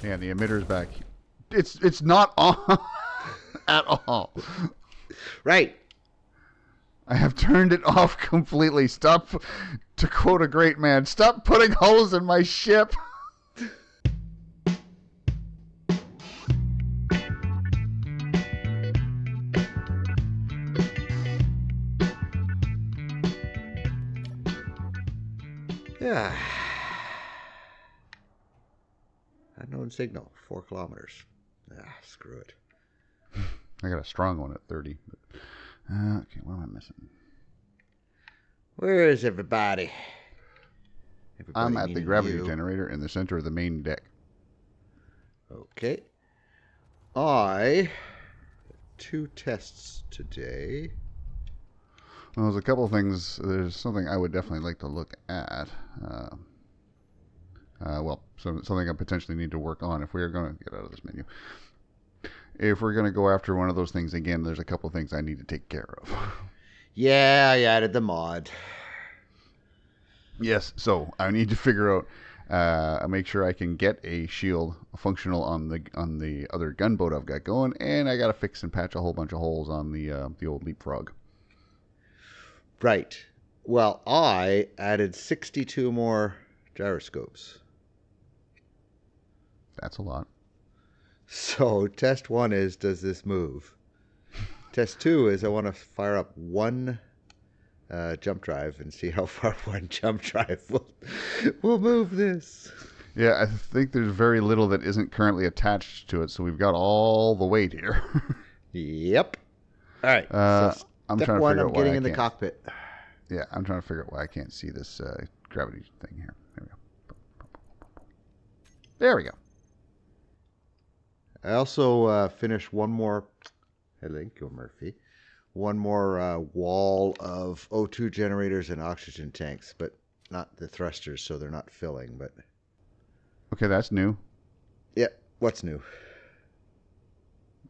Yeah, the emitter's back. It's not on at all. Right. I have turned it off completely. Stop, to quote a great man, stop putting holes in my ship. Yeah. Unknown signal, 4 kilometers. Ah, screw it. I got a strong one at 30. Okay, what am I missing? Where is everybody? I'm at the meaning gravity you. generator in the center of the main deck. Okay. I have 2 tests today. Well, there's a couple of things. There's something I would definitely like to look at. Something I potentially need to work on if we are going to get out of this menu. If we're going to go after one of those things again, there's a couple of things I need to take care of. Yeah, I added the mod. Yes, so I need to figure out, make sure I can get a shield functional on the other gunboat I've got going, and I got to fix and patch a whole bunch of holes on the old Leapfrog. Right. Well, I added 62 more gyroscopes. That's a lot. So test 1 is, does this move? Test 2 is I want to fire up one jump drive and see how far one jump drive will move this. Yeah, I think there's very little that isn't currently attached to it, so we've got all the weight here. Yep. All right. So I'm trying to figure out why getting I in the can't. cockpit. Yeah, I'm trying to figure out why I can't see this gravity thing here. There we go. There we go. I also finished one more. Thank you, Murphy. One more wall of O2 generators and oxygen tanks, but not the thrusters, so they're not filling. But Okay, that's new. yeah, what's new?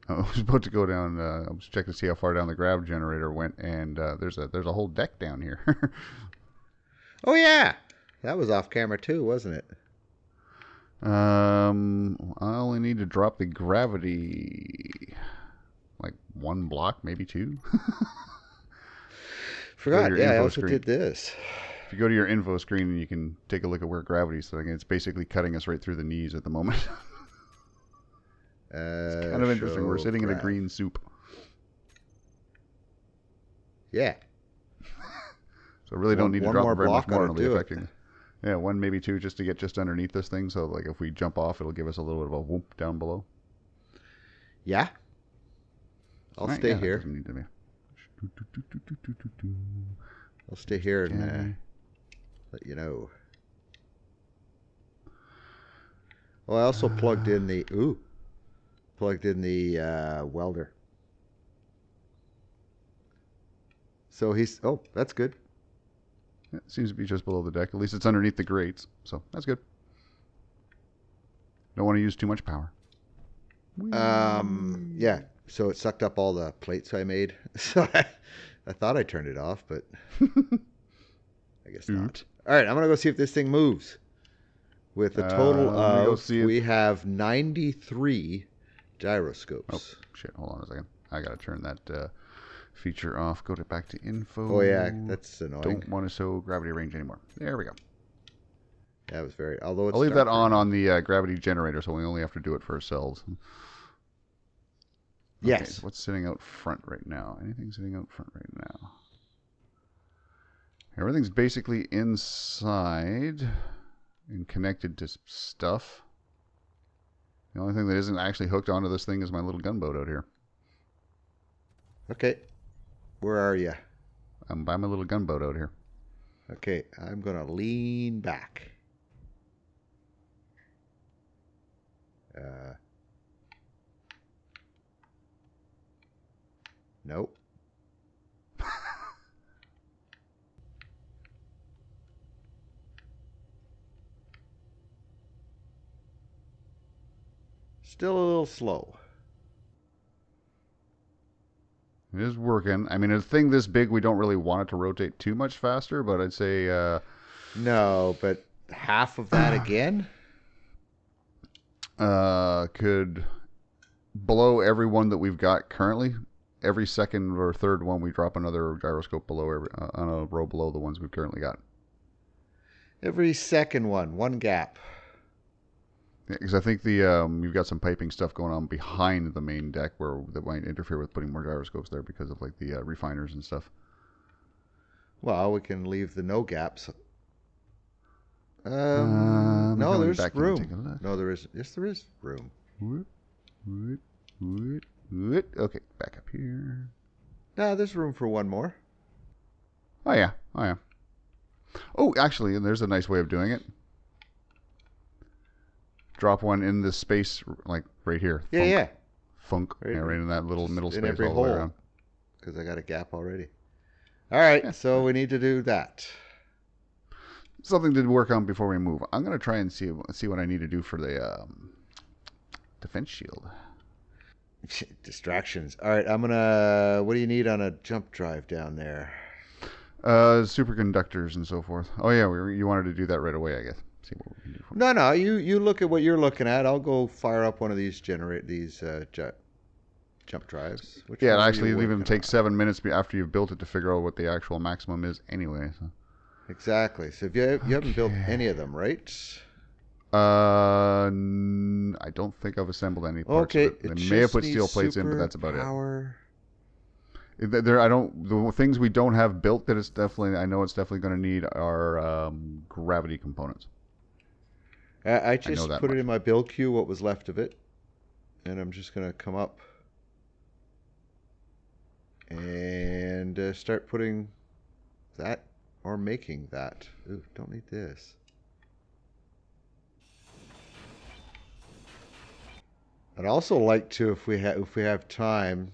I was about to go down. I was checking to see how far down the grav generator went, and there's a whole deck down here. Oh yeah, that was off camera too, wasn't it? I only need to drop the gravity like 1 block, maybe 2. Forgot. Yeah, I also did this. If you go to your info screen, and you can take a look at where gravity's sitting, it's basically cutting us right through the knees at the moment. It's kind of interesting. We're sitting in a green soup. Yeah. So I really don't need to drop very much more. It'll be affecting. Yeah, 1, maybe 2, just to get just underneath this thing. So like if we jump off, it'll give us a little bit of a whoop down below. Yeah. I'll stay here. I'll stay here and let you know. Well, I also plugged in the welder. So that's good. Yeah, it seems to be just below the deck. At least it's underneath the grates, so that's good. Don't want to use too much power. Yeah. So it sucked up all the plates I made. So I thought I turned it off, but I guess not. All right, I'm gonna go see if this thing moves. With a total of we have 93 gyroscopes. Oh shit! Hold on a second. I gotta turn that feature off. Go back to info. Oh yeah, that's annoying. Don't want to show gravity range anymore. There we go. That was very. Although it's I'll leave that on the gravity generator, so we only have to do it for ourselves. Yes. Okay, so what's sitting out front right now? Anything sitting out front right now? Everything's basically inside and connected to stuff. The only thing that isn't actually hooked onto this thing is my little gunboat out here. Okay. Where are you? I'm by my little gunboat out here. Okay, I'm going to lean back. Nope. Still a little slow. It is working. I mean, a thing this big, we don't really want it to rotate too much faster, but I'd say... No, but half of that again? could below every one that we've got currently. Every second or third one, we drop another gyroscope below on a row below the ones we've currently got. Every second one gap. Because I think you've got some piping stuff going on behind the main deck that might interfere with putting more gyroscopes there because of like the refiners and stuff. Well, we can leave the no gaps. No, there's room. No, there isn't. Yes, there is room. Okay, back up here. No, there's room for one more. Oh yeah. Oh, actually, and there's a nice way of doing it. Drop one in this space, like right here. Yeah. Funk. Right in that little middle space every all the way hole. around. Because I got a gap already. All right, so we need to do that. Something to work on before we move. I'm gonna try and see what I need to do for the defense shield. Distractions. All right, I'm gonna. What do you need on a jump drive down there? Superconductors and so forth. Oh yeah, you wanted to do that right away, I guess. See what we can do. No. You look at what you're looking at. I'll go fire up one of these jump drives. Yeah, actually, it'll even take 7 minutes after you've built it to figure out what the actual maximum is anyway. So. Exactly. So if you haven't built any of them, right? I don't think I've assembled any parts. Okay. Of it. They may have put steel plates in, but that's about it. The things we don't have built that I know it's definitely going to need are gravity components. I just put it in my build queue, what was left of it, and I'm just going to come up and start putting that or making that. Ooh, don't need this. I'd also like to, if we have time.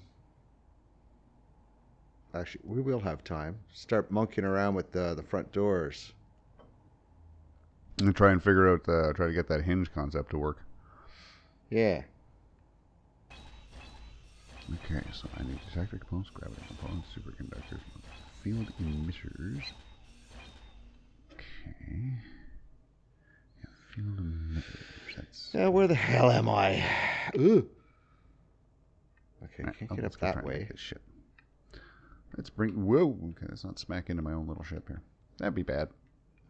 Actually, we will have time. Start monkeying around with the front doors. And try and figure out, try to get that hinge concept to work. Yeah. Okay, so I need detector components, gravity components, superconductors, field emitters. Okay. Yeah, field emitters. That's... where the hell am I? Ooh. Okay, right, can't get up that way. Ship. Let's bring. Whoa. Okay, let's not smack into my own little ship here. That'd be bad.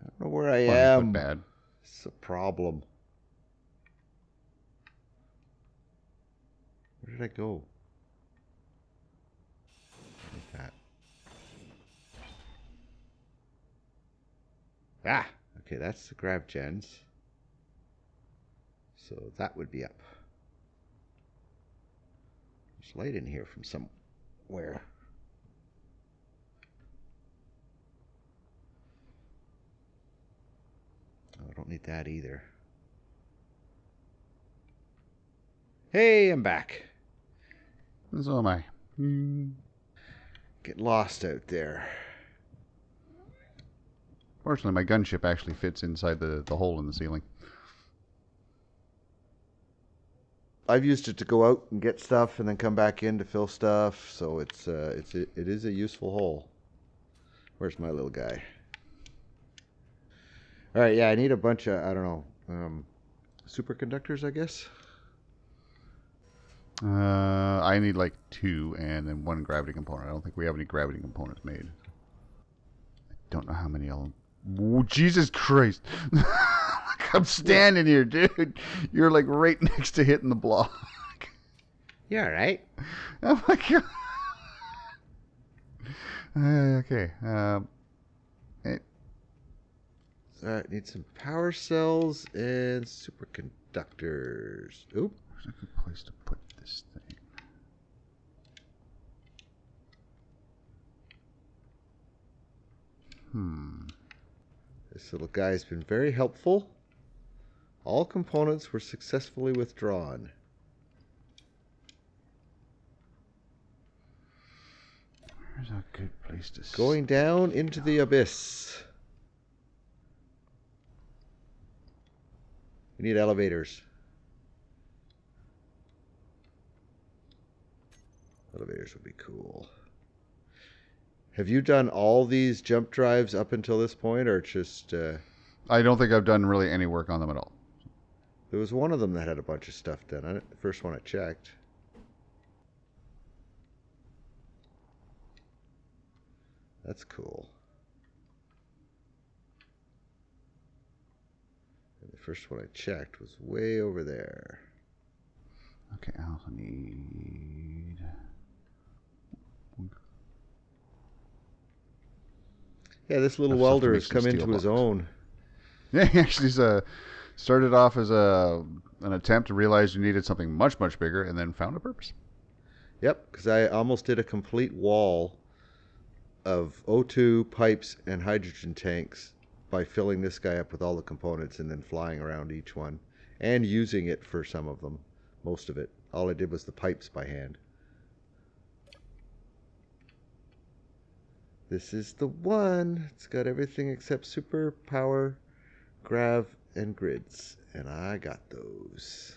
I don't know where I am. But bad. It's a problem. Where did I go? Like that. Ah, okay, that's the grav gens. So that would be up. There's light in here from somewhere. Oh, I don't need that either. Hey, I'm back. And so am I. Get lost out there. Fortunately, my gunship actually fits inside the hole in the ceiling. I've used it to go out and get stuff and then come back in to fill stuff, so it is a useful hole. Where's my little guy? All right, yeah, I need a bunch of, I don't know, superconductors, I guess. I need like 2 and then 1 gravity component. I don't think we have any gravity components made. I don't know how many I'll... Oh, Jesus Christ. I'm standing here, dude. You're like right next to hitting the block. You all right? Oh my God. Okay. Need some power cells and superconductors. Oop. Where's a good place to put this thing? This little guy's been very helpful. All components were successfully withdrawn. Where's a good place to Going down into the abyss. We need elevators. Elevators would be cool. Have you done all these jump drives up until this point, or just... I don't think I've done really any work on them at all. There was one of them that had a bunch of stuff done on it. The first one I checked. That's cool. And the first one I checked was way over there. Okay, I also need... Yeah, this little welder has come into his own. Yeah, he actually started off as an attempt to realize you needed something much, much bigger, and then found a purpose. Yep, because I almost did a complete wall of O2 pipes and hydrogen tanks by filling this guy up with all the components and then flying around each one and using it for some of them, most of it. All I did was the pipes by hand. This is the one. It's got everything except super, power, grav, and grids. And I got those.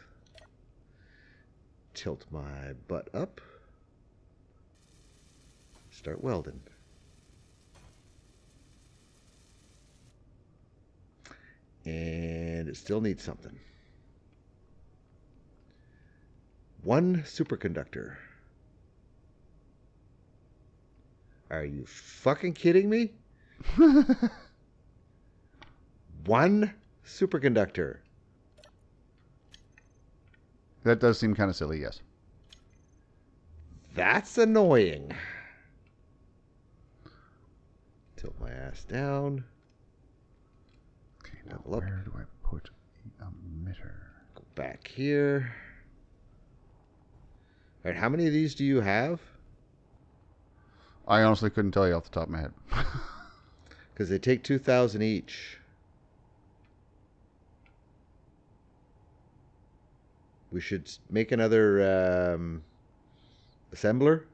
Tilt my butt up. Start welding. And it still needs something. One superconductor. Are you fucking kidding me? One superconductor. That does seem kind of silly, yes. That's annoying. Tilt my ass down. Okay, now Level up. where do I put the emitter? Go back here. All right, how many of these do you have? I honestly couldn't tell you off the top of my head. Because they take 2,000 each. We should make another assembler.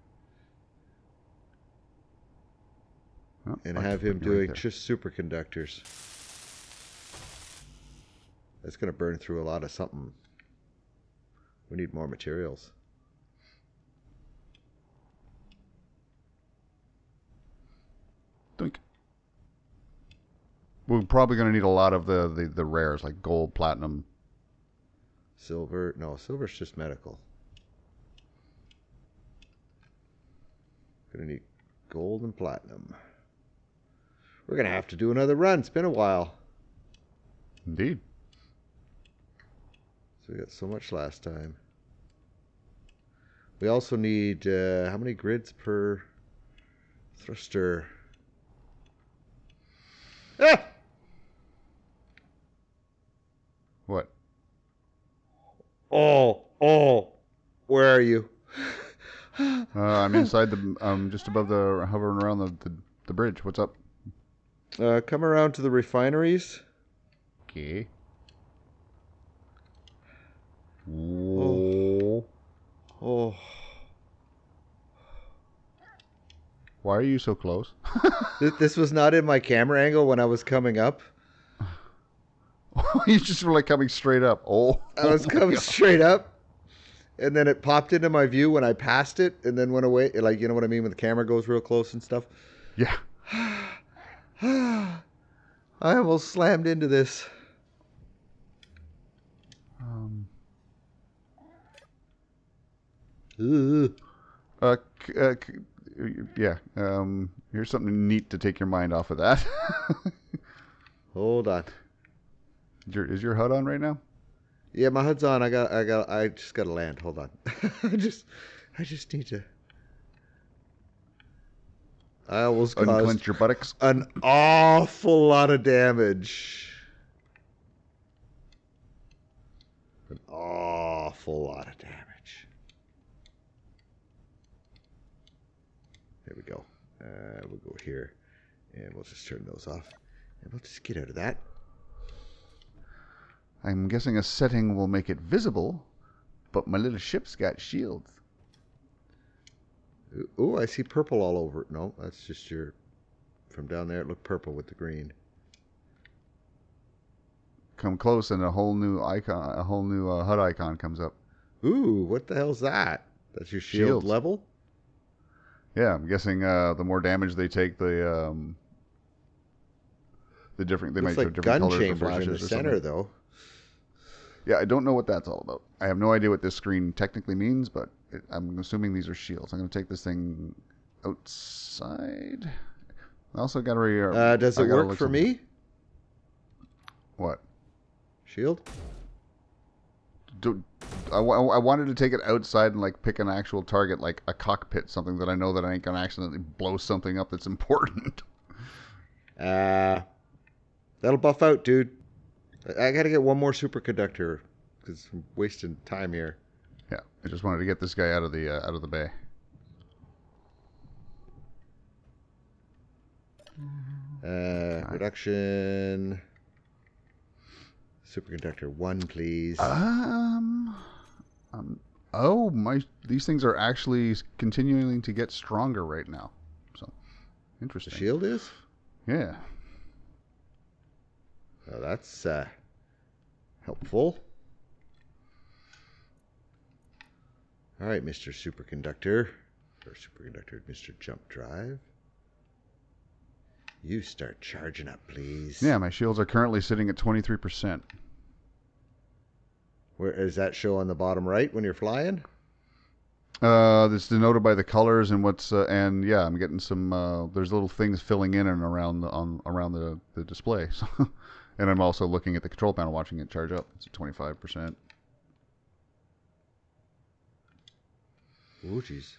Oh, And I have can him put you right doing there. just superconductors. That's going to burn through a lot of something. We need more materials. Doink. We're probably going to need a lot of the rares, like gold, platinum. Silver. No, silver's just medical. Going to need gold and platinum. We're going to have to do another run. It's been a while. Indeed. So we got so much last time. We also need, how many grids per thruster? Ah! What? Oh, where are you? I'm inside the, just above the, hovering around the bridge. What's up? Come around to the refineries. Okay. Oh. Why are you so close? This was not in my camera angle when I was coming up. You just were like coming straight up. Oh. I was coming straight up. And then it popped into my view when I passed it and then went away. Like, you know what I mean? When the camera goes real close and stuff. Yeah. I almost slammed into this. Yeah. Here's something neat to take your mind off of that. Hold on. Is your HUD on right now? Yeah, my HUD's on. I just gotta land. Hold on. I just need to. I almost Unclench your buttocks. an awful lot of damage. An awful lot of damage. There we go. We'll go here, and we'll just turn those off, and we'll just get out of that. I'm guessing a setting will make it visible, but my little ship's got shields. Ooh, I see purple all over it. No, that's just your... From down there, it looked purple with the green. Come close and a whole new icon, a whole new HUD icon comes up. Ooh, what the hell's that? That's your shield Shields. level? Yeah, I'm guessing the more damage they take, the different they Looks might like show different gun colors or chamber in the flashes or center, something. though. Yeah, I don't know what that's all about. I have no idea what this screen technically means, but I'm assuming these are shields. I'm going to take this thing outside. I also got to... Does it work for me? What? Shield? I wanted to take it outside and like pick an actual target, like a cockpit, something that I know that I ain't going to accidentally blow something up that's important. That'll buff out, dude. I got to get one more superconductor because I'm wasting time here. Yeah, I just wanted to get this guy out of the bay. Reduction. Superconductor 1, please. These things are actually continuing to get stronger right now. So, interesting. The shield is? Yeah. Oh, that's helpful. All right, Mr. Superconductor. Or Superconductor, Mr. Jump Drive. You start charging up, please. Yeah, my shields are currently sitting at 23%. Where does that show on the bottom right when you're flying? It's denoted by the colors and and yeah, I'm getting some. There's little things filling in and around the display. So, and I'm also looking at the control panel, watching it charge up. It's at 25%. Oh, jeez.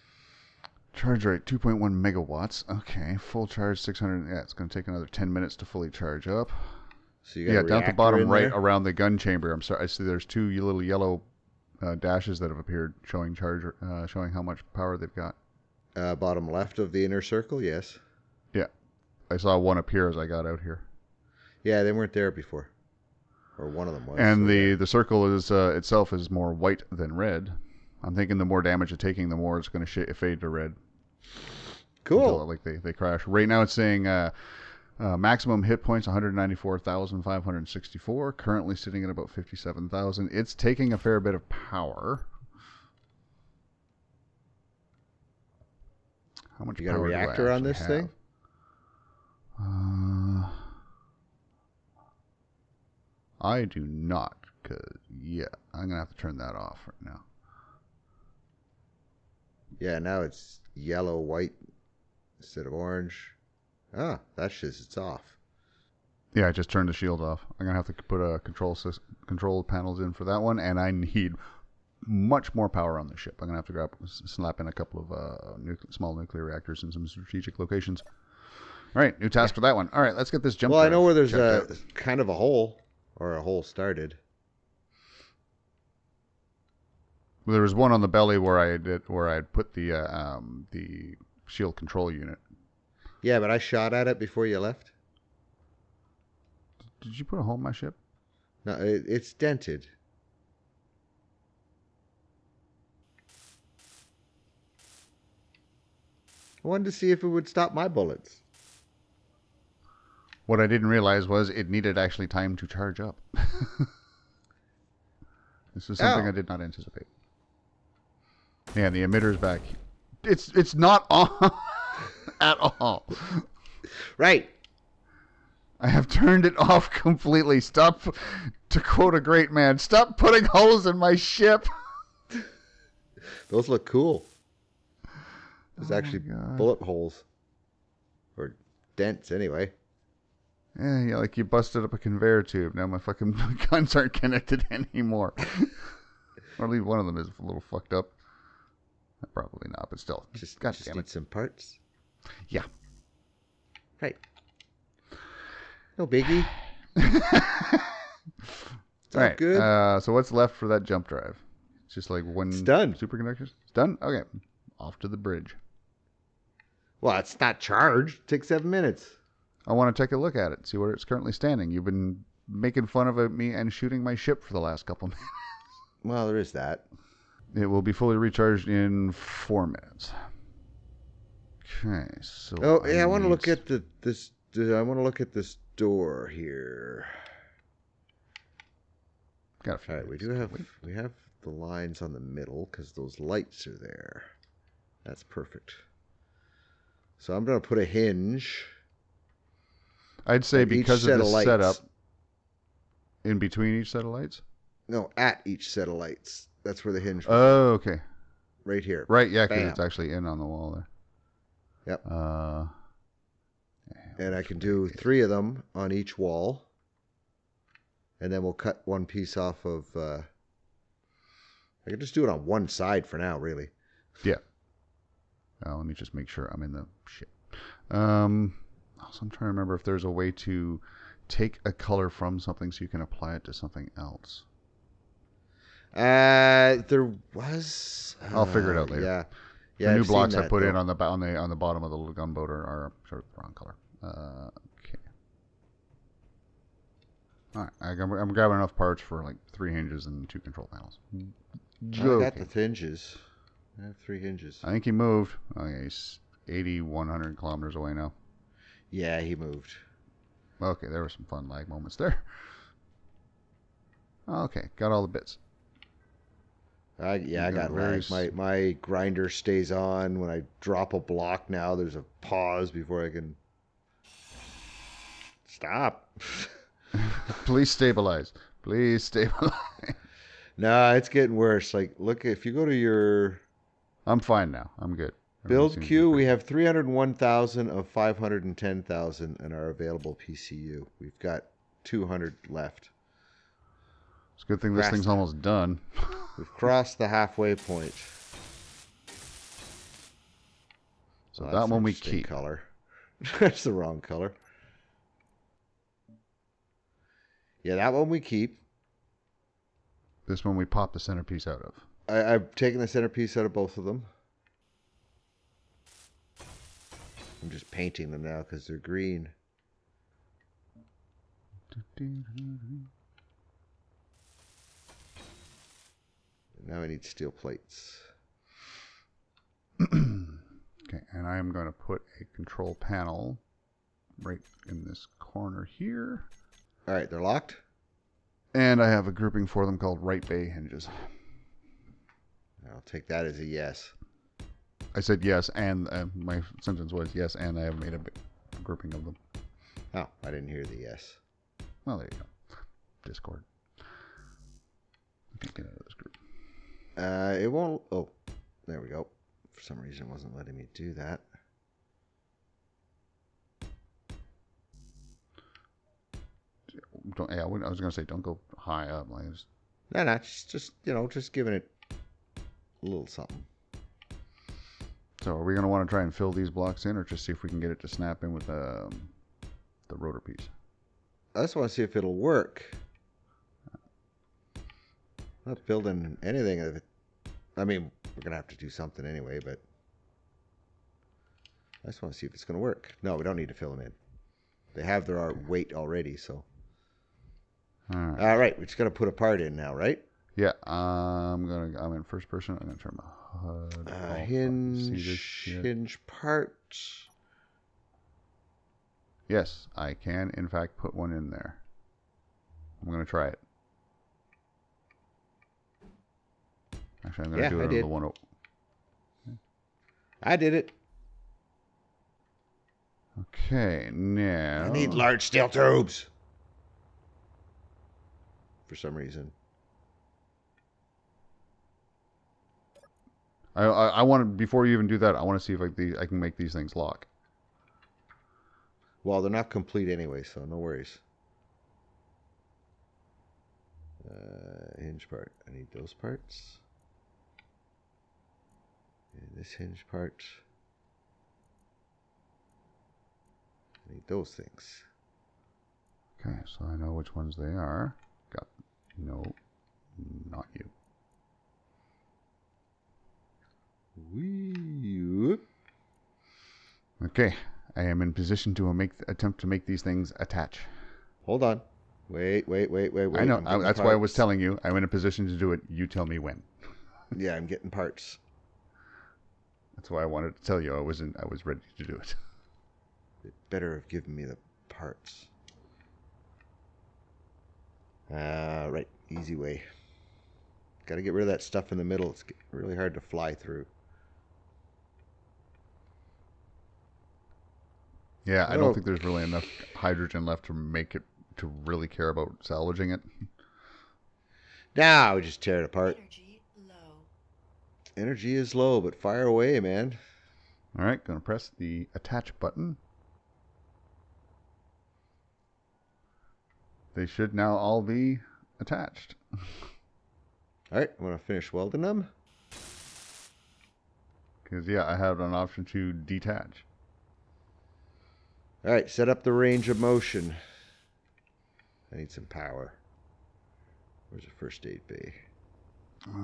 Charge rate 2.1 megawatts. Okay, full charge 600. Yeah, it's going to take another 10 minutes to fully charge up. So you got down at the bottom right around the gun chamber. I'm sorry, I see there's two little yellow dashes that have appeared showing showing how much power they've got. Bottom left of the inner circle, yes. Yeah, I saw one appear as I got out here. Yeah, they weren't there before, or one of them was. And so the circle is itself is more white than red. I'm thinking the more damage it's taking, the more it's going to fade to red. Cool. Until, they crash. Right now it's saying maximum hit points 194,564. Currently sitting at about 57,000. It's taking a fair bit of power. How much you got power a reactor on this thing? I do not, because I'm gonna have to turn that off right now. Yeah, now it's yellow, white instead of orange. Ah, that says it's off. Yeah, I just turned the shield off. I'm gonna have to put a control panels in for that one, and I need much more power on the ship. I'm gonna have to slap in a couple of small nuclear reactors in some strategic locations. All right, new task for that one. All right, let's get this jump. Well, I know where there's kind of a hole, or a hole started. Well, there was one on the belly where I had put the shield control unit. Yeah, but I shot at it before you left. Did you put a hole in my ship? No, it's dented. I wanted to see if it would stop my bullets. What I didn't realize was it needed actually time to charge up. This is something I did not anticipate. Yeah, the emitter's back. It's not on at all. Right. I have turned it off completely. Stop, to quote a great man, stop putting holes in my ship. Those look cool. There's actually bullet holes. Or dents, anyway. Yeah, like you busted up a conveyor tube. Now my fucking guns aren't connected anymore. Or at least one of them is a little fucked up. Probably not, but still. Just damn need it. some parts. Yeah. Right. No biggie. It's all right. Good. So what's left for that jump drive? It's just like one superconductors? It's done? Okay. Off to the bridge. Well, it's not charged. It takes 7 minutes. I want to take a look at it, see where it's currently standing. You've been making fun of me and shooting my ship for the last couple minutes. Well, there is that. It will be fully recharged in 4 minutes. Okay, so I want to look at this. I want to look at this door here. Got a few. All right, we have the lines on the middle because those lights are there. That's perfect. So I'm going to put a hinge. I'd say because of the setup, in between each set of lights. No, at each set of lights. That's where the hinge would Oh, okay. be. Right here. Right, yeah, because Bam. it's actually in on the wall there. Yep. Yeah, And I can do 3 of them on each wall. And then we'll cut one piece off of... I can just do it on one side for now, really. Yeah. Let me just make sure I'm in the shit. So I'm trying to remember if there's a way to take a color from something so you can apply it to something else. There was... I'll figure it out later. Yeah. The new I've blocks seen I put that, in on the bottom of the little gunboat are sort of the wrong color. Okay. All right, I'm grabbing enough parts for like 3 hinges and 2 control panels. I got the hinges. I have 3 hinges. I think he moved. Okay, he's 100 kilometers away now. Yeah, he moved. Okay, there were some fun lag moments there. Okay, got all the bits. I got lag. My grinder stays on. When I drop a block now, there's a pause before I can... Stop. Please stabilize. Please stabilize. No, it's getting worse. Like, look, if you go to your... I'm fine now. I'm good. Build queue, we have 301,000 of 510,000 in our available PCU. We've got 200 left. It's a good thing this thing's almost done. We've crossed the halfway point. So that one we keep. Color. That's the wrong color. Yeah, that one we keep. This one we pop the centerpiece out of. I've taken the centerpiece out of both of them. I'm just painting them now because they're green. Now I need steel plates. Okay, and I am going to put a control panel right in this corner here. All right, they're locked. And I have a grouping for them called right bay hinges. I'll take that as a yes. I said yes, and my sentence was yes, and I have made a grouping of them. Oh, I didn't hear the yes. Well, there you go. Discord. I can't get out of this group. It won't... Oh, there we go. For some reason, it wasn't letting me do that. I was going to say don't go high up. Like No, just giving it a little something. So are we going to want to try and fill these blocks in, or just see if we can get it to snap in with the rotor piece? I just want to see if it'll work. I'm not building anything of it. I mean, we're going to have to do something anyway, but I just want to see if it's going to work. No, we don't need to fill them in. They have their weight already, so. All right, we're just going to put a part in now, right? Yeah, I'm in first person. I'm going to turn my HUD off. Hinge part. Yes, I can, in fact, put one in there. I'm going to try it. Actually, I'm going to do it on the one. I did it. Okay, now... I need large steel tubes. For some reason. I want to, before you even do that, I want to see if I can make these things lock. Well, they're not complete anyway, so no worries. Hinge part. I need those parts. And this hinge part. I need those things. Okay, so I know which ones they are. No, not you. Okay, I am in position to attempt to make these things attach. Hold on. Wait. I know. That's why I was telling you. I'm in a position to do it. You tell me when. Yeah, I'm getting parts. That's why I wanted to tell you. I was ready to do it. It better have given me the parts. Right. Easy way. Got to get rid of that stuff in the middle. It's really hard to fly through. Yeah, I don't think there's really enough hydrogen left to make it to really care about salvaging it. Now we just tear it apart. Energy low. Energy is low, but fire away, man. All right, going to press the attach button. They should now all be attached. All right, I'm going to finish welding them. Because, yeah, I have an option to detach. All right, set up the range of motion. I need some power. Where's the first aid bay? Where's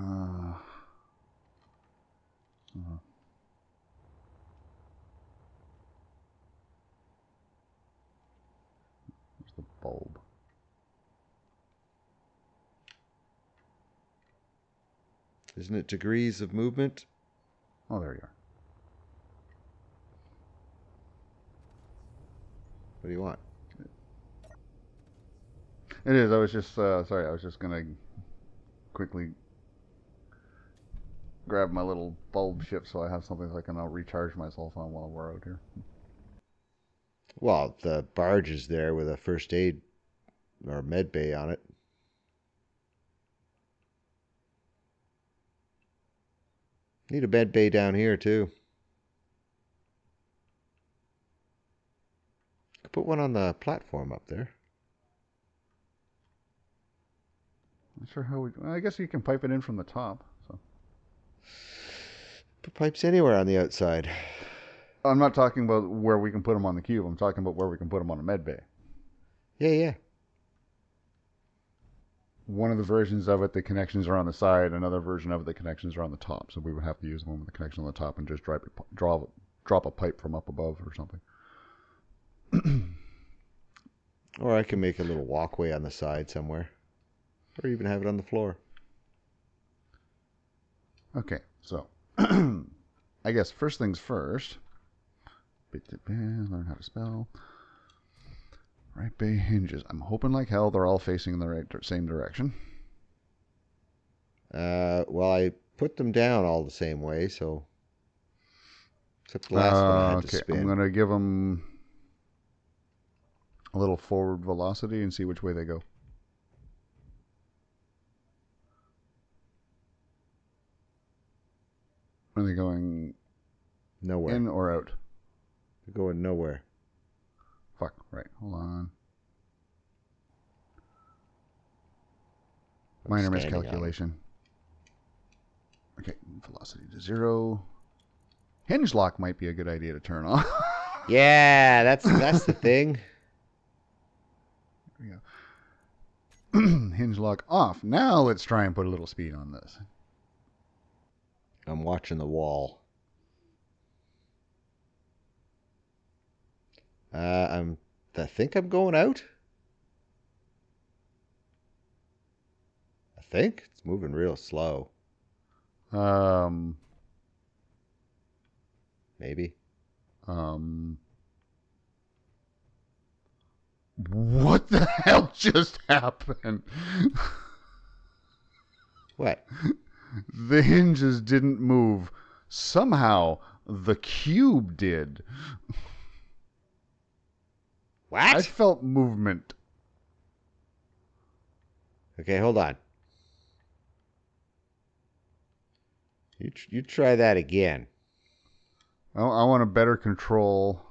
the bulb? Isn't it degrees of movement? Oh, there you are. What do you want? It is. I was just, sorry, I was just going to quickly grab my little bulb ship so I have something so I can recharge myself on while we're out here. Well, the barge is there with a first aid or med bay on it. Need a med bay down here, too. Could put one on the platform up there. Not sure how we... Well, I guess you can pipe it in from the top. So Put pipes anywhere on the outside. I'm not talking about where we can put them on the cube. I'm talking about where we can put them on a med bay. Yeah. One of the versions of it, the connections are on the side. Another version of it, the connections are on the top. So we would have to use one with the connection on the top and just drop a pipe from up above or something. Or I can make a little walkway on the side somewhere. Or even have it on the floor. Okay, so I guess first things first. Learn how to spell. Right bay hinges. I'm hoping like hell they're all facing in the same direction. Well, I put them down all the same way, so... Except the last one I had to spin. I'm going to give them a little forward velocity and see which way they go. Are they going Nowhere. in or out? They're going nowhere. Fuck, right. Hold on. Minor miscalculation. Okay, velocity to 0. Hinge lock might be a good idea to turn on. Yeah, that's the thing. There we go. Hinge lock off. Now let's try and put a little speed on this. I'm watching the wall. I think I'm going out. I think it's moving real slow. Maybe. What the hell just happened? What? The hinges didn't move. Somehow the cube did. What? I felt movement. Okay, hold on. You try that again. I want to better control.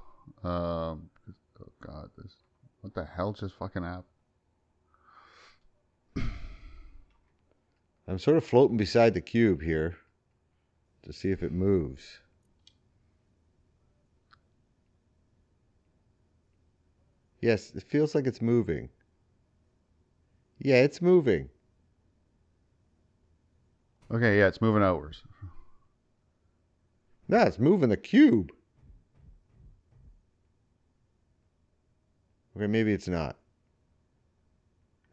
Oh God, what the hell just fucking happened? I'm sort of floating beside the cube here to see if it moves. Yes, it feels like it's moving. Yeah, it's moving. Okay, yeah, it's moving outwards. No, it's moving the cube. Okay, maybe it's not.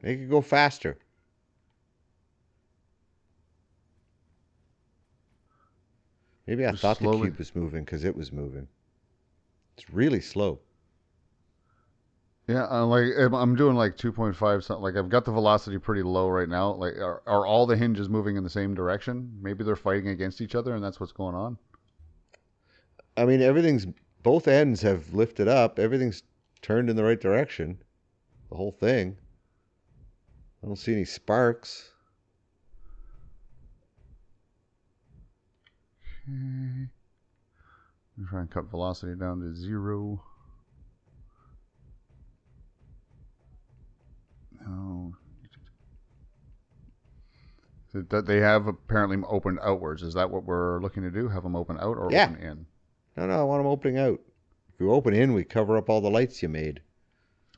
Make it go faster. Maybe I thought the cube was moving because it was moving. It's really slow. Yeah, I'm doing like 2.5 something. Like I've got the velocity pretty low right now. Like are all the hinges moving in the same direction? Maybe they're fighting against each other and that's what's going on. I mean, both ends have lifted up. Everything's turned in the right direction. The whole thing. I don't see any sparks. Try and cut velocity down to 0. No. They have apparently opened outwards. Is that what we're looking to do? Have them open out or open in? No, I want them opening out. If you open in, we cover up all the lights you made.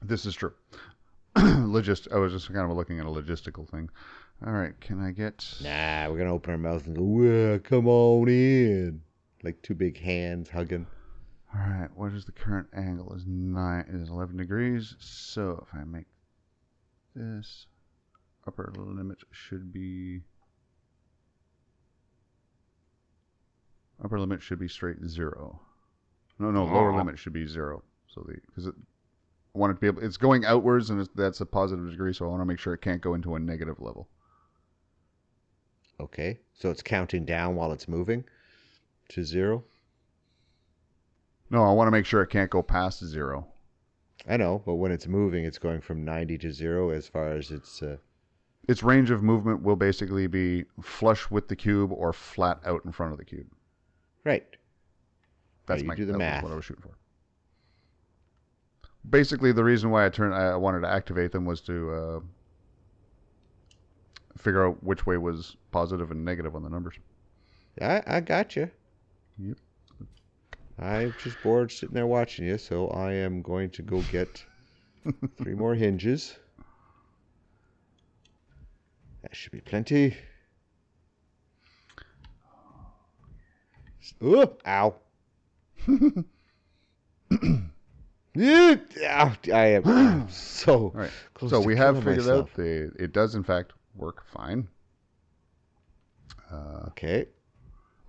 This is true. I was just kind of looking at a logistical thing. All right, can I get... Nah, we're going to open our mouth and go, well, come on in. Like two big hands hugging. All right, what is the current angle? Is 11 degrees. So if I make this, upper limit should be... Upper limit should be straight 0. No, lower limit should be 0. So because I want it to be able, it's going outwards and that's a positive degree, so I want to make sure it can't go into a negative level. Okay, so it's counting down while it's moving to 0? No, I want to make sure it can't go past 0. I know, but when it's moving, it's going from 90 to 0 as far as its range of movement will basically be flush with the cube or flat out in front of the cube. Right. That's you do the math. What I was shooting for. Basically, the reason why I wanted to activate them was to figure out which way was positive and negative on the numbers. I got you. Yep. I'm just bored sitting there watching you, so I am going to go get 3 more hinges. That should be plenty. Oh, ow. I am so right. close So to we have killing figured myself. out it does in fact work fine. Okay.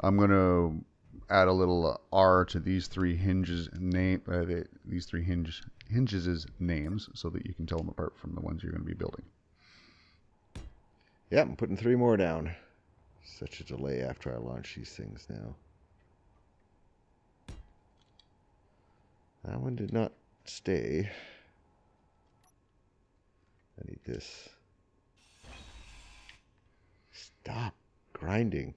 I'm going to add a little R to these 3 hinges these 3 hinges' names so that you can tell them apart from the ones you're going to be building. Yeah, I'm putting 3 more down. Such a delay after I launch these things now. That one did not stay. I need this. Stop grinding.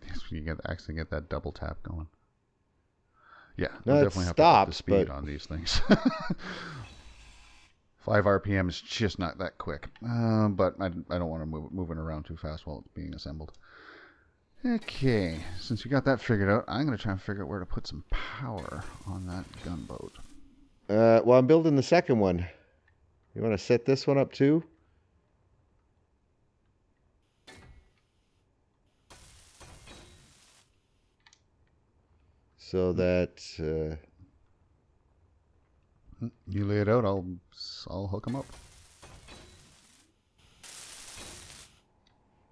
Yes, you actually get that double tap going. Yeah, No, we'll it definitely have stops, to up the speed but... on these things. 5 RPM is just not that quick. But I don't want to move it around too fast while it's being assembled. Okay, since you got that figured out, I'm going to try and figure out where to put some power on that gunboat. Well, I'm building the second one. You want to set this one up too? So that... You lay it out, I'll hook them up.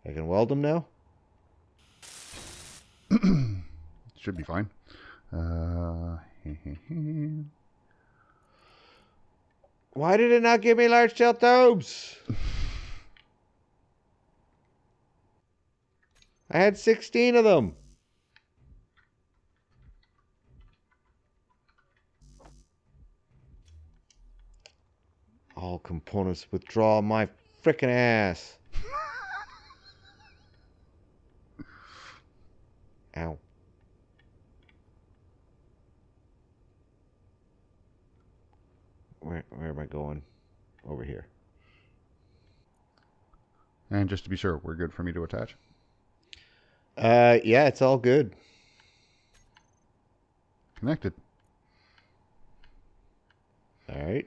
I can weld them now? Should be fine. Why did it not give me large tail tubes? I had 16 of them. All components withdraw my frickin' ass. Ow. Where am I going? Over here. And just to be sure, we're good for me to attach? Yeah, it's all good. Connected. All right.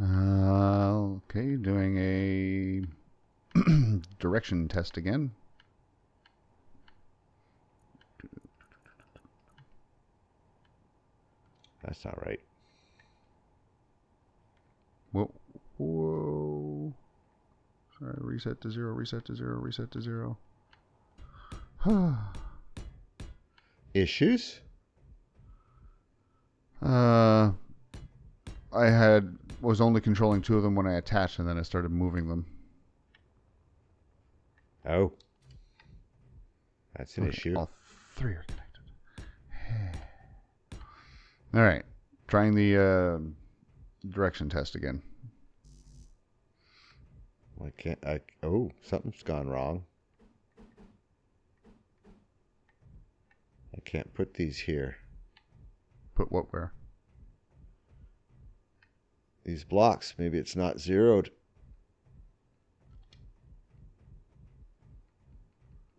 Okay, doing a direction test again. That's not right. Whoa. Sorry, reset to 0, reset to 0, reset to 0. Issues? I was only controlling 2 of them when I attached, and then I started moving them. Oh. That's an Okay, issue. all 3 are connected. All right. Trying the direction test again. Why can't I? Oh, something's gone wrong. can't put these here. Put what where? These blocks. Maybe it's not zeroed.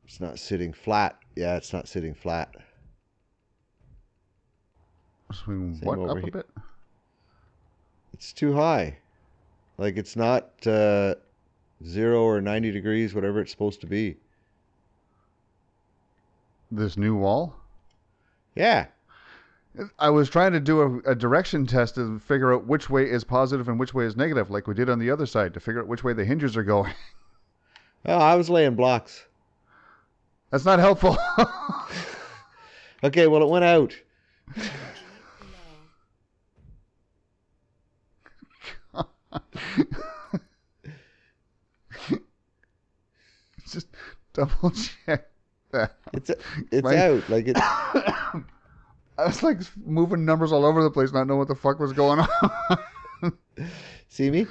It's not sitting flat. Yeah, it's not sitting flat. Swing Same what over up a here. bit? It's too high. Like it's not 0 or 90 degrees, whatever it's supposed to be. This new wall? Yeah. I was trying to do a direction test to figure out which way is positive and which way is negative, like we did on the other side, to figure out which way the hinges are going. Oh, I was laying blocks. That's not helpful. Okay, well, it went out. Just double check that. It's out. Like it. I was like moving numbers all over the place, not knowing what the fuck was going on. See me?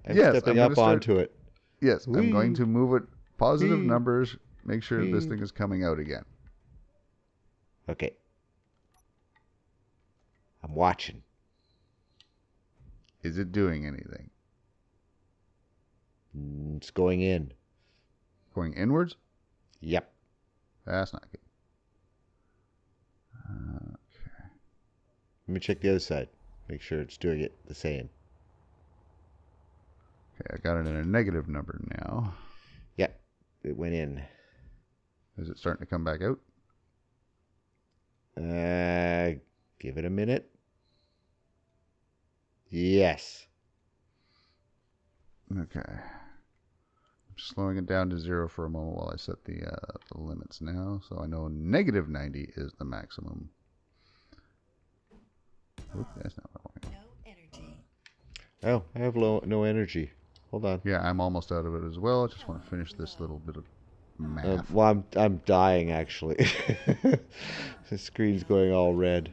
I'm Yes, stepping I'm up gonna onto it. Yes, Whee! I'm going to move it positive Whee! numbers. Make sure this Whee! thing is coming out again. Okay. I'm watching. Is it doing anything? It's going in. Going inwards? Yep. That's not good. Let me check the other side. Make sure it's doing it the same. Okay, I got it in a negative number now. Yep. It went in. Is it starting to come back out? Give it a minute. Yes. Okay. I'm slowing it down to 0 for a moment while I set the limits now. So I know negative 90 is the maximum. Oop, that's not what I want. No energy. Oh, I have no energy. Hold on. Yeah, I'm almost out of it as well. I just want to finish this little bit of math. Well, I'm dying actually. The screen's going all red.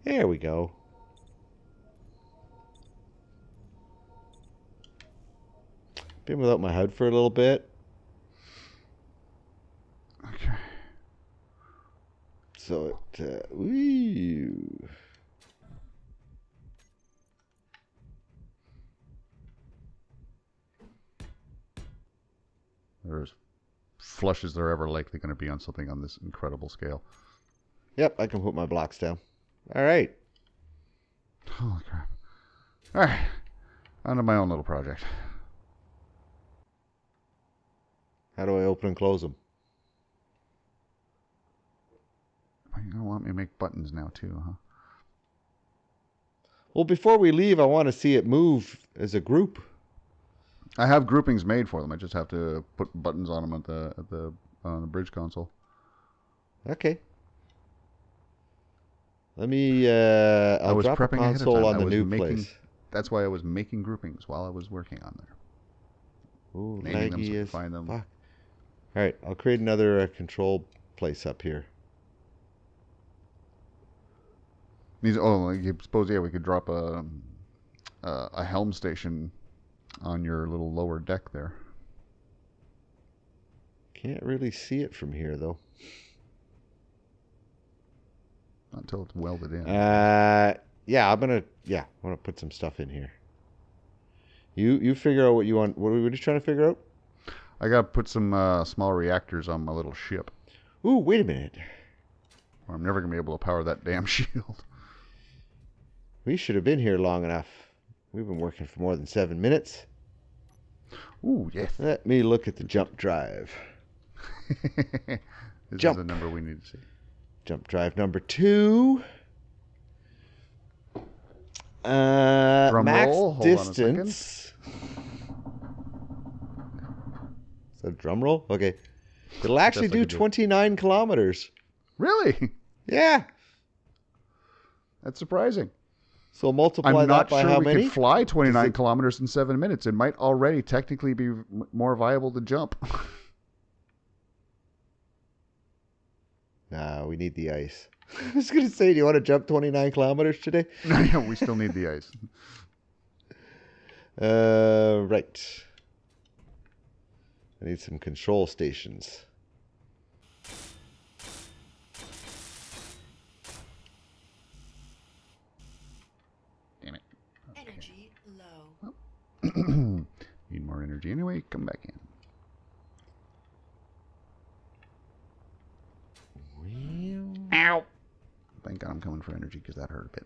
There we go. Been without my HUD for a little bit. Okay. So it, woo. They're as flush as they're ever likely going to be on something on this incredible scale. Yep, I can put my blocks down. All right. Holy crap. All right. On to my own little project. How do I open and close them? You don't want me to make buttons now too, huh? Well, before we leave, I want to see it move as a group. I have groupings made for them. I just have to put buttons on them on the bridge console. Okay. Let me. I'll drop a console on the new place. That's why I was making groupings while I was working on there. Ooh, Naming them laggy so I can as find them. fuck. All right, I'll create another control place up here. You suppose we could drop a helm station on your little lower deck there. Can't really see it from here though. Not until it's welded in. Yeah, I'm gonna put some stuff in here. You figure out what you want. What are you trying to figure out? I gotta put some small reactors on my little ship. Ooh, wait a minute. Or I'm never gonna be able to power that damn shield. We should have been here long enough. We've been working for more than 7 minutes. Ooh, yes. Let me look at the jump drive. This Jump. is the number we need to see. Jump drive number 2. Max roll. Hold on a distance. Is that a drum roll? Okay. It'll actually do 29 kilometers. Really? Yeah. That's surprising. So multiply I'm that not by sure how we many? could fly 29 kilometers in 7 minutes. It might already technically be more viable to jump. Nah, we need the ice. I was going to say, do you want to jump 29 kilometers today? No, we still need the ice. Right. I need some control stations. Damn it. Okay. Energy low. Need more energy anyway. Come back in. Ow! Thank God I'm coming for energy because that hurt a bit.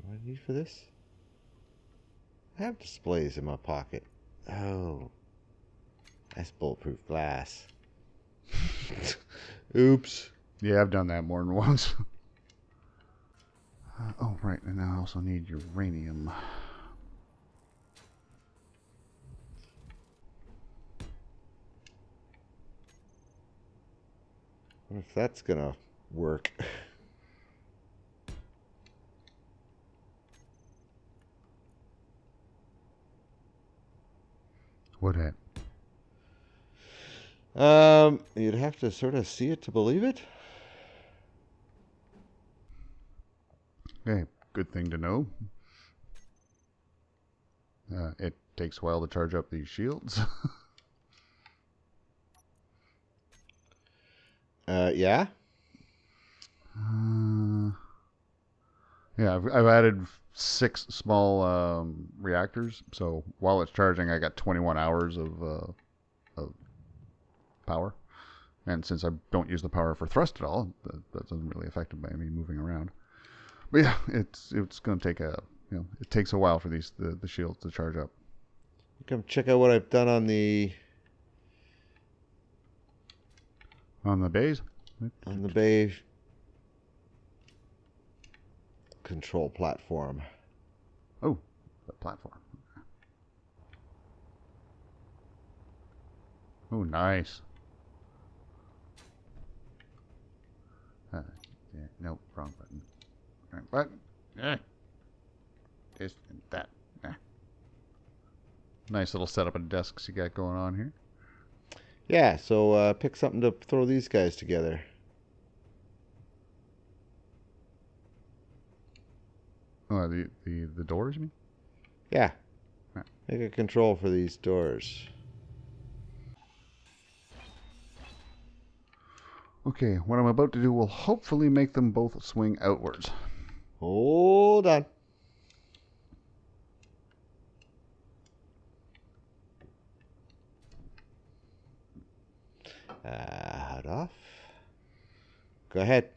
What do I need for this? I have displays in my pocket. Oh. That's bulletproof glass. Oops. Yeah, I've done that more than once. Oh, right. And I also need uranium. I wonder if that's gonna work. What at? You'd have to sort of see it to believe it. Okay, good thing to know. It takes a while to charge up these shields. Yeah? Yeah, I've added 6 small reactors, so while it's charging, I got 21 hours of power. And since I don't use the power for thrust at all, that doesn't really affect it by me moving around. But yeah, it's going to take it takes a while for the shields to charge up. Come check out what I've done on the bays. bay control platform. Oh, the platform. Oh, nice. Yeah, nope, wrong button. Wrong button. This and that. Nice little setup of desks you got going on here. Yeah, so pick something to throw these guys together. Oh, the doors, you mean? Yeah. Yeah. Make a control for these doors. Okay, what I'm about to do will hopefully make them both swing outwards. Hold on. Head off. Go ahead.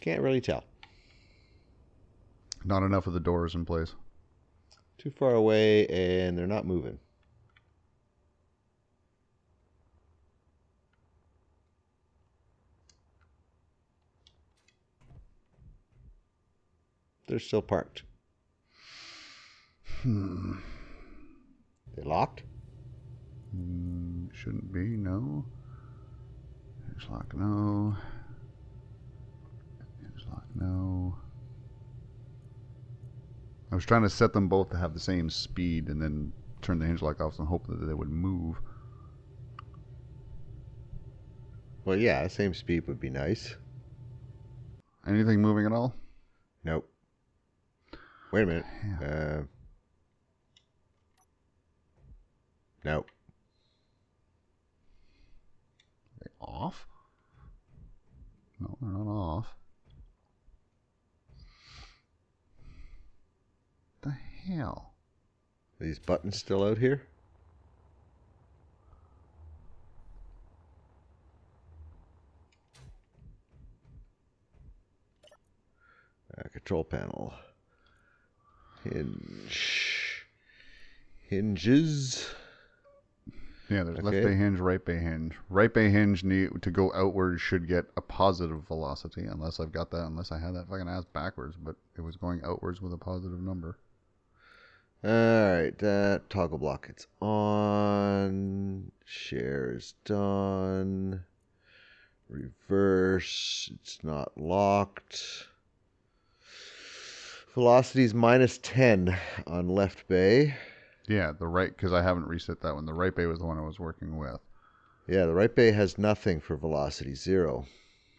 Can't really tell. Not enough of the doors in place. Too far away and they're not moving. They're still parked. They locked? Shouldn't be, no. Hinge lock, no. Hinge lock, no. I was trying to set them both to have the same speed and then turn the hinge lock off and hope that they would move. Well, yeah, same speed would be nice. Anything moving at all? Nope. Wait a minute. Yeah. Nope. Are they off? No, they're not off. What the hell? Are these buttons still out here? Control panel. Hinges. Yeah, there's left bay hinge, right bay hinge. Right bay hinge to go outward should get a positive velocity, unless I had that fucking ass backwards, but it was going outwards with a positive number. Alright, toggle block, it's on. Share's done. Reverse, it's not locked. Velocity's -10 on left bay. Yeah, the right, because I haven't reset that one. The right bay was the one I was working with. Yeah, the right bay has nothing for velocity, 0.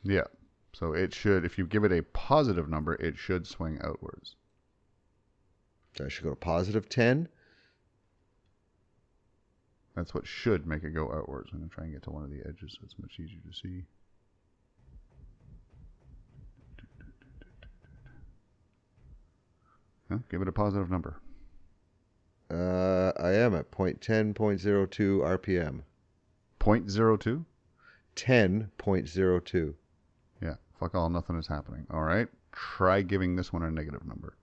Yeah. So it should, if you give it a positive number, it should swing outwards. So I should go to positive 10. That's what should make it go outwards. I'm going to try and get to one of the edges so it's much easier to see. Huh? Give it a positive number. I am at 0.10.02 RPM. 0.02? 10.02. Yeah, fuck all, nothing is happening. All right, try giving this one a negative number.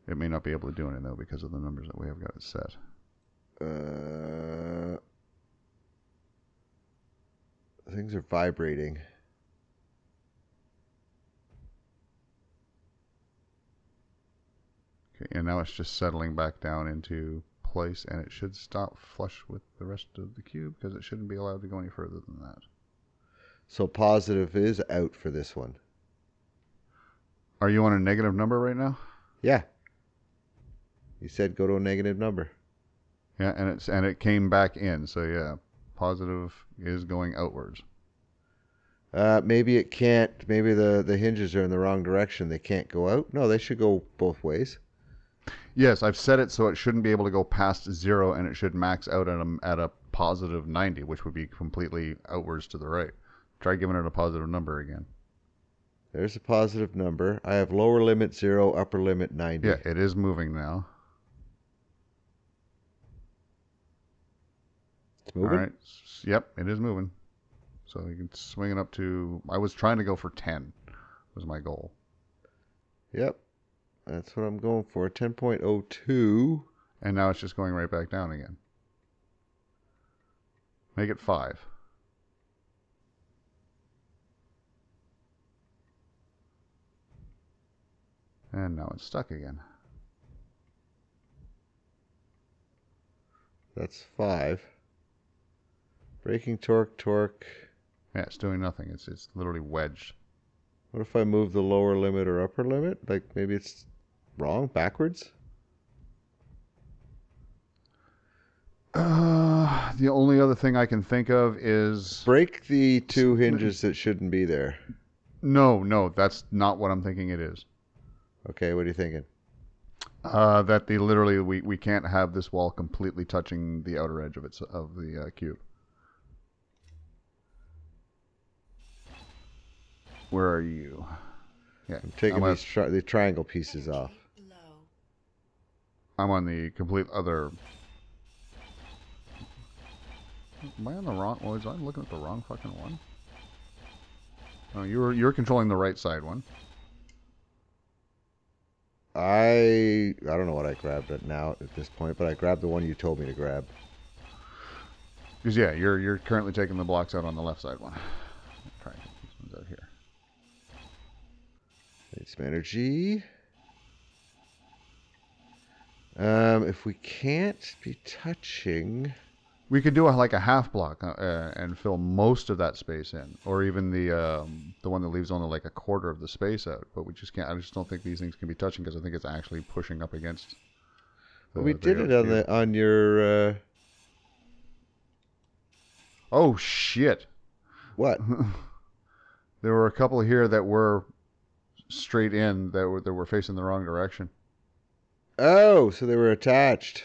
It may not be able to do anything, though, because of the numbers that we have got it set. Things are vibrating. Okay, and now it's just settling back down into place, and it should stop flush with the rest of the cube, because it shouldn't be allowed to go any further than that. So positive is out for this one. Are you on a negative number right now? Yeah. You said go to a negative number. Yeah, and it came back in, so yeah, positive is going outwards. Maybe it can't. Maybe the hinges are in the wrong direction. They can't go out. No, they should go both ways. Yes, I've set it so it shouldn't be able to go past 0, and it should max out at a positive 90, which would be completely outwards to the right. Try giving it a positive number again. There's a positive number. I have lower limit 0, upper limit 90. Yeah, it is moving now. It's moving? All right. Yep, it is moving. So you can swing it up to... I was trying to go for 10 was my goal. Yep. That's what I'm going for. 10.02. And now it's just going right back down again. Make it 5. And now it's stuck again. That's 5. Braking torque. Yeah, it's doing nothing. It's literally wedged. What if I move the lower limit or upper limit? Like maybe it's wrong, backwards? The only other thing I can think of is... Break the 2 hinges that shouldn't be there. No, that's not what I'm thinking it is. Okay, what are you thinking? That we can't have this wall completely touching the outer edge of the cube. Where are you? Yeah, I'm taking the triangle pieces off. I'm on the complete other... Am I on the wrong... Was I looking at the wrong fucking one? Oh, you're controlling the right side one. I don't know what I grabbed at this point, but I grabbed the one you told me to grab. Because yeah, you're currently taking the blocks out on the left side one. Try and get these ones out here. Need some energy. If we can't be touching... We could do like a half block and fill most of that space in, or even the one that leaves only like a quarter of the space out. But we just can't. I just don't think these things can be touching because I think it's actually pushing up against. Well, we did it on your. Oh shit! What? There were a couple here that were straight in that were facing the wrong direction. Oh, so they were attached.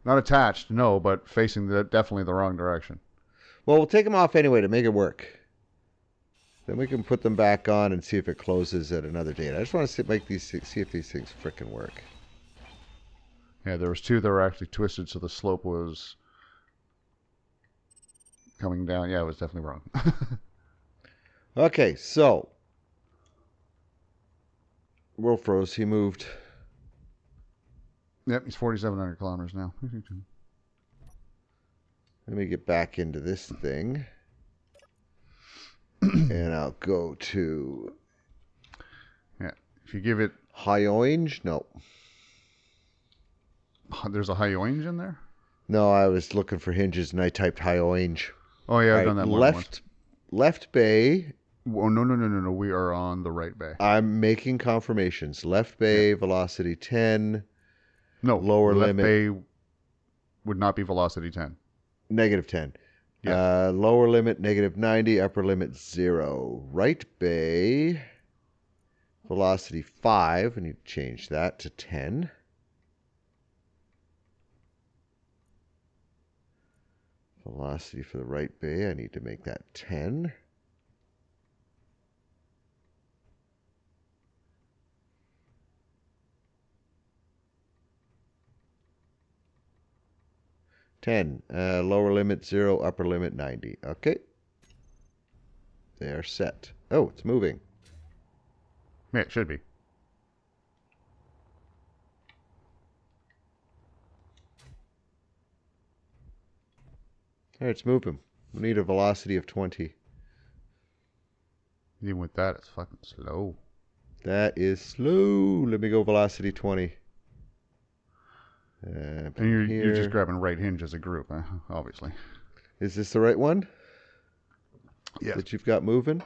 Not attached, no, but facing definitely the wrong direction. Well, we'll take them off anyway to make it work. Then we can put them back on and see if it closes at another date. I just want to see if these things frickin' work. Yeah, there was 2 that were actually twisted, so the slope was coming down. Yeah, it was definitely wrong. Okay, so World froze. He moved. Yep, he's 4,700 kilometers now. Let me get back into this thing. And I'll go to... Yeah, if you give it... High orange? No. There's a high orange in there? No, I was looking for hinges and I typed high orange. Oh, yeah, I've done that once. Left bay. Oh, no. We are on the right bay. I'm making confirmations. Left bay, velocity 10. No. Lower left limit. bay would not be velocity 10. Negative 10. Yes. Lower limit, negative 90. Upper limit, 0. Right bay, velocity 5. I need to change that to 10. Velocity for the right bay, I need to make that 10. Lower limit 0, upper limit 90. Okay. They are set. Oh, it's moving. Yeah, it should be. All right, it's moving. We need a velocity of 20. Even with that, it's fucking slow. That is slow. Let me go velocity 20. And you're just grabbing right hinge as a group, obviously. Is this the right one? Yes. That you've got moving?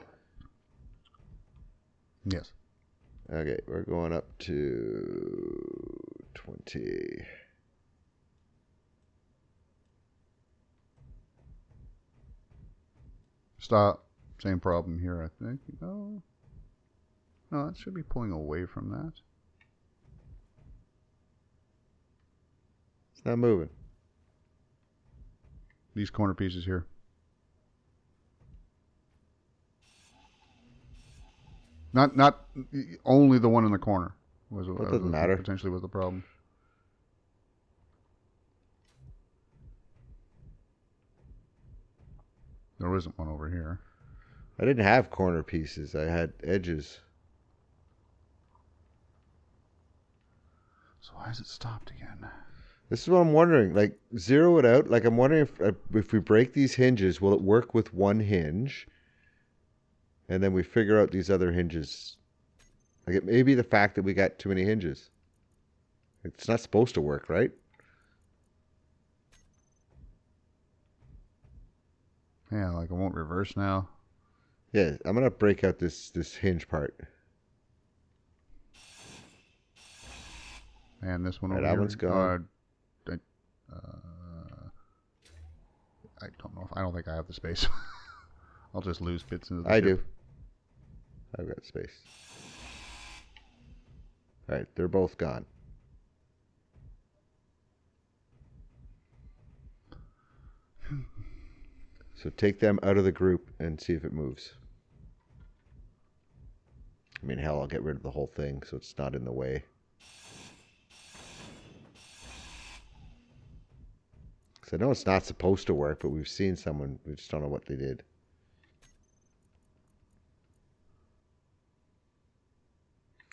Yes. Okay, we're going up to 20. Stop. Same problem here, I think. No, it should be pulling away from that. It's not moving. These corner pieces here. Not only the one in the corner was Well, it doesn't matter. Potentially was the problem. There isn't one over here. I didn't have corner pieces. I had edges. So why is it stopped again? This is what I'm wondering. Like, zero it out. Like, I'm wondering if we break these hinges, will it work with one hinge? And then we figure out these other hinges. Like, it may be the fact that we got too many hinges. It's not supposed to work, right? Yeah, like it won't reverse now. Yeah, I'm gonna break out this hinge part. And this one Right, over that here. one's gone. I don't know. I don't think I have the space. I'll just lose bits into the I ship. do. I've got space. All right, they're both gone. So take them out of the group and see if it moves. I mean, hell, I'll get rid of the whole thing so it's not in the way. Because I know it's not supposed to work, but we've seen someone, we just don't know what they did.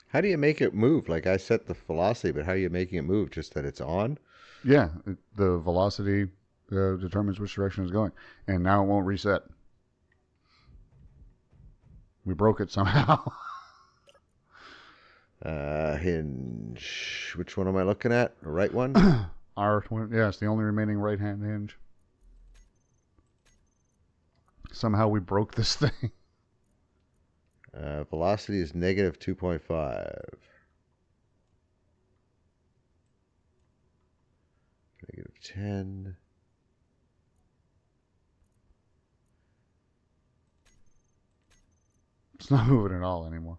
How do you make it move? Like, I set the velocity, but how are you making it move? Just that it's on? Yeah, the velocity determines which direction it's going. And now it won't reset. We broke it somehow. Hinge. Which one am I looking at? The right one? Yeah, it's the only remaining right-hand hinge. Somehow we broke this thing. Velocity is negative 2.5. Negative 10. It's not moving at all anymore.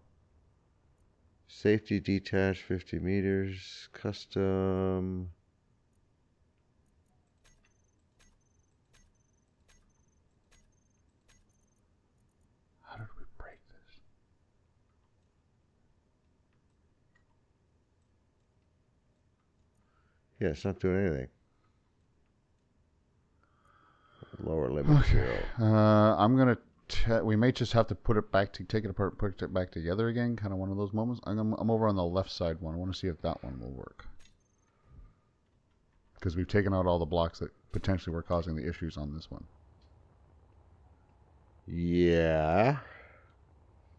Safety detached 50 meters. Custom. How did we break this? Yeah, it's not doing anything. Lower limit 0. I'm gonna. We may just have to put it back take it apart, put it back together again. Kind of one of those moments. I'm over on the left side one. I want to see if that one will work. Because we've taken out all the blocks that potentially were causing the issues on this one. Yeah.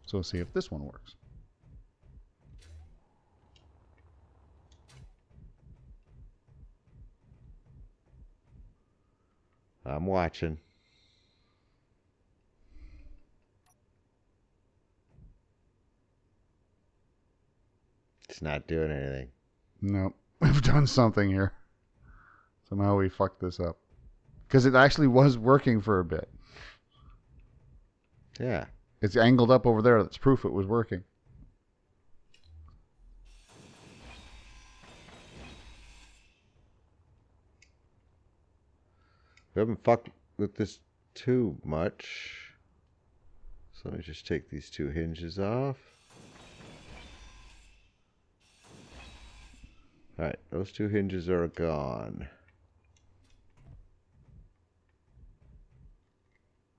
So let's see if this one works. I'm watching. It's not doing anything. Nope. We've done something here. Somehow we fucked this up. Because it actually was working for a bit. Yeah. It's angled up over there. That's proof it was working. We haven't fucked with this too much. So let me just take these two hinges off. Alright, those two hinges are gone.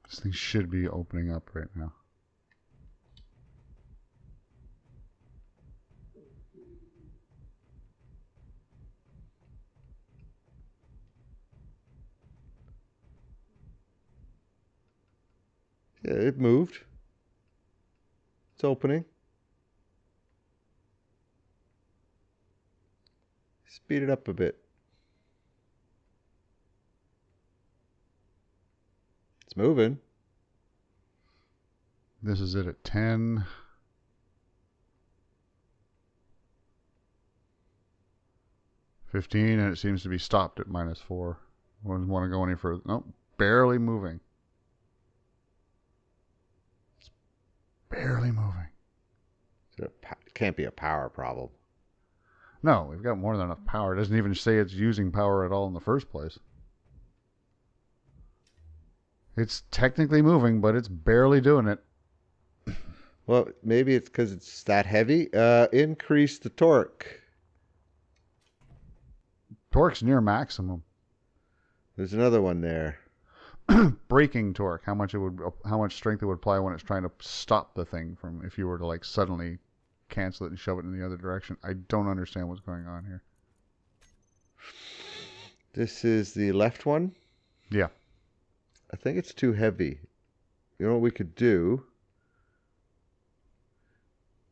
This thing should be opening up right now. Yeah, it moved. It's opening. Speed it up a bit. It's moving. This is it at 10. $15, and it seems to be stopped at -4. Wouldn't want to go any further. Nope, barely moving. It's barely moving. So it can't be a power problem. No, we've got more than enough power. It doesn't even say it's using power at all in the first place. It's technically moving, but it's barely doing it. Well, maybe it's because it's that heavy. Increase the torque. Torque's near maximum. There's another one there. Braking torque, how much strength it would apply when it's trying to stop the thing from, if you were to like suddenly cancel it and shove it in the other direction. I don't understand what's going on here. This is the left one. Yeah. I think it's too heavy. You know what we could do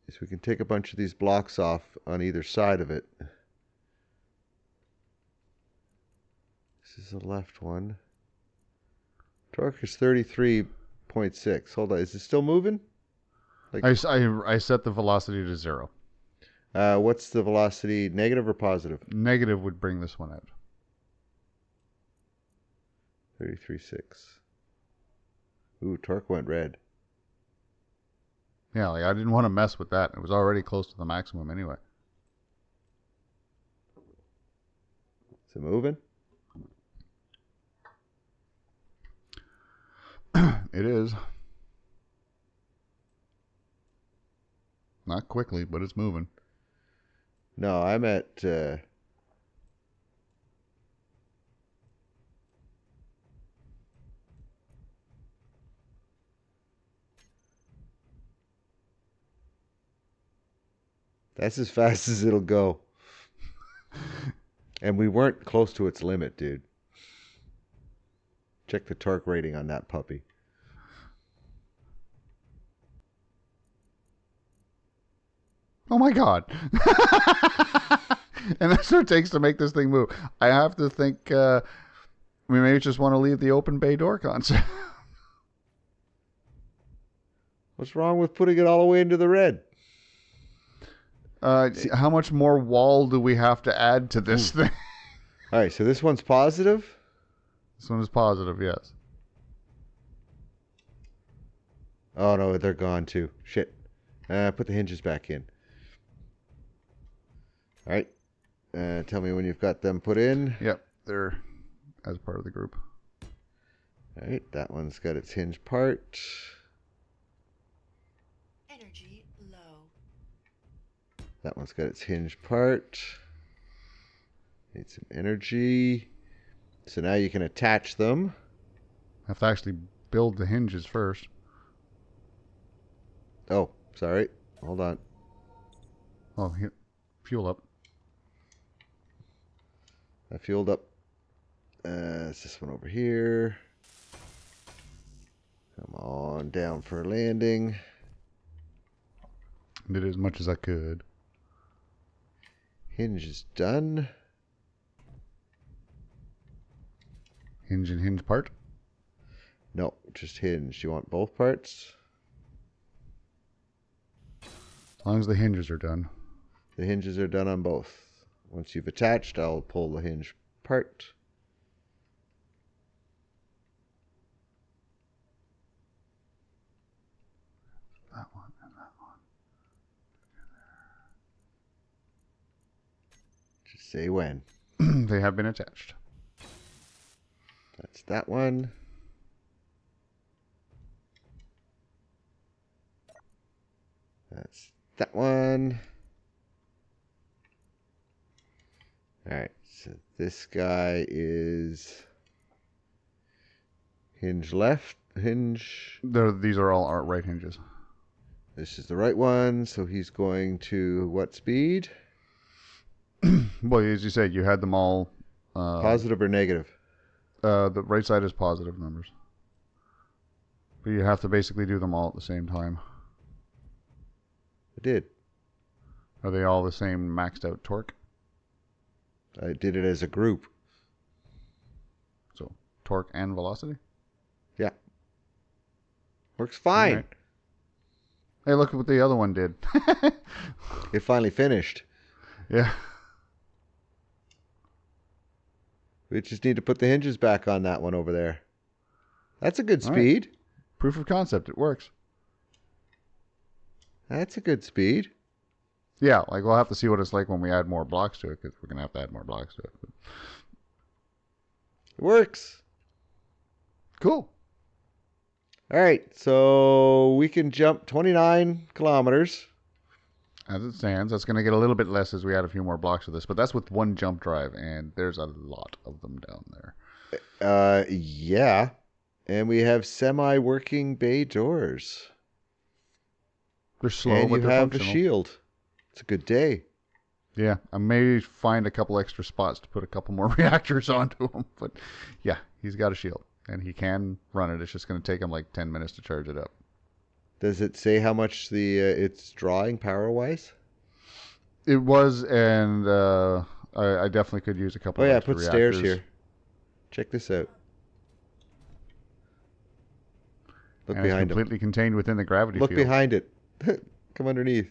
is we can take a bunch of these blocks off on either side of it. This is the left one. Torque is 33.6. Hold on. Is it still moving? Like, I set the velocity to 0. what's the velocity? Negative or positive? Negative would bring this one out. 33.6. Ooh, torque went red. Yeah, like I didn't want to mess with that. It was already close to the maximum anyway. Is it moving? It is. Not quickly, but it's moving. No, I'm at... That's as fast as it'll go. And we weren't close to its limit, dude. Check the torque rating on that puppy. Oh my god. And that's what it takes to make this thing move. I have to think, we may just want to leave the open bay door concept. What's wrong with putting it all the way into the red? How much more wall do we have to add to this thing? All right, so this one's positive? This one is positive, yes. Oh, no, they're gone too. Shit. Put the hinges back in. All right. Tell me when you've got them put in. Yep, they're as part of the group. All right, that one's got its hinge part. Energy low. That one's got its hinge part. Need some energy. So now you can attach them. I have to actually build the hinges first. Oh, sorry. Hold on. Oh, here, fuel up. I fueled up. It's this one over here. Come on down for a landing. Did as much as I could. Hinge is done. Hinge and hinge part. No, just hinge. You want both parts? As long as the hinges are done. The hinges are done on both. Once you've attached, I'll pull the hinge apart. That one and that one. Just say when. They have been attached. That's that one. That's that one. Alright, so this guy is hinge left, hinge. These are all right hinges. This is the right one, so he's going to what speed? Well, as you said, you had them all. Positive or negative? The right side is positive numbers. But you have to basically do them all at the same time. I did. Are they all the same maxed out torque? I did it as a group. So, torque and velocity? Yeah. Works fine. Right. Hey, look at what the other one did. It finally finished. Yeah. We just need to put the hinges back on that one over there. That's a good All right. speed. Proof of concept. It works. That's a good speed. Yeah, like we'll have to see what it's like when we add more blocks to it, because we're going to have to add more blocks to it. But... It works. Cool. All right, so we can jump 29 kilometers. As it stands, that's going to get a little bit less as we add a few more blocks to this, but that's with one jump drive, and there's a lot of them down there. Yeah. And we have semi-working bay doors. They're slow, and but you they're have functional. a shield. It's a good day. Yeah, I may find a couple extra spots to put a couple more reactors onto him, but yeah, he's got a shield, and he can run it. It's just going to take him like 10 minutes to charge it up. Does it say how much it's drawing power-wise? It was, and I definitely could use a couple Oh, of yeah, extra put reactors. stairs here. Check this out. Look And behind it's completely contained within the gravity Look field. behind it. Come underneath.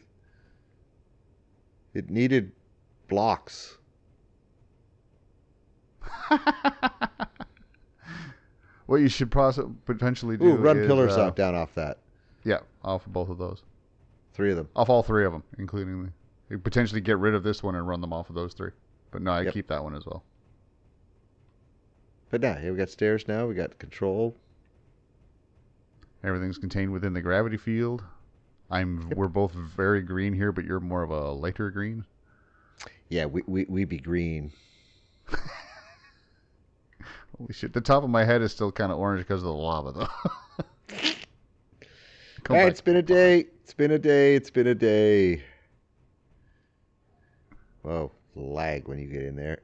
It needed blocks. What you should potentially do Ooh, run is... pillars out down off that. Yeah, off of both of those. 3 of them. Off all 3 of them, including the... You potentially get rid of this one and run them off of those 3. But no, I keep that one as well. But now, here we got stairs now. We got control. Everything's contained within the gravity field. We're both very green here, but you're more of a lighter green. Yeah, we be green. Holy shit. The top of my head is still kind of orange because of the lava, though. All right, it's been a day. It's been a day. It's been a day. Whoa, lag when you get in there.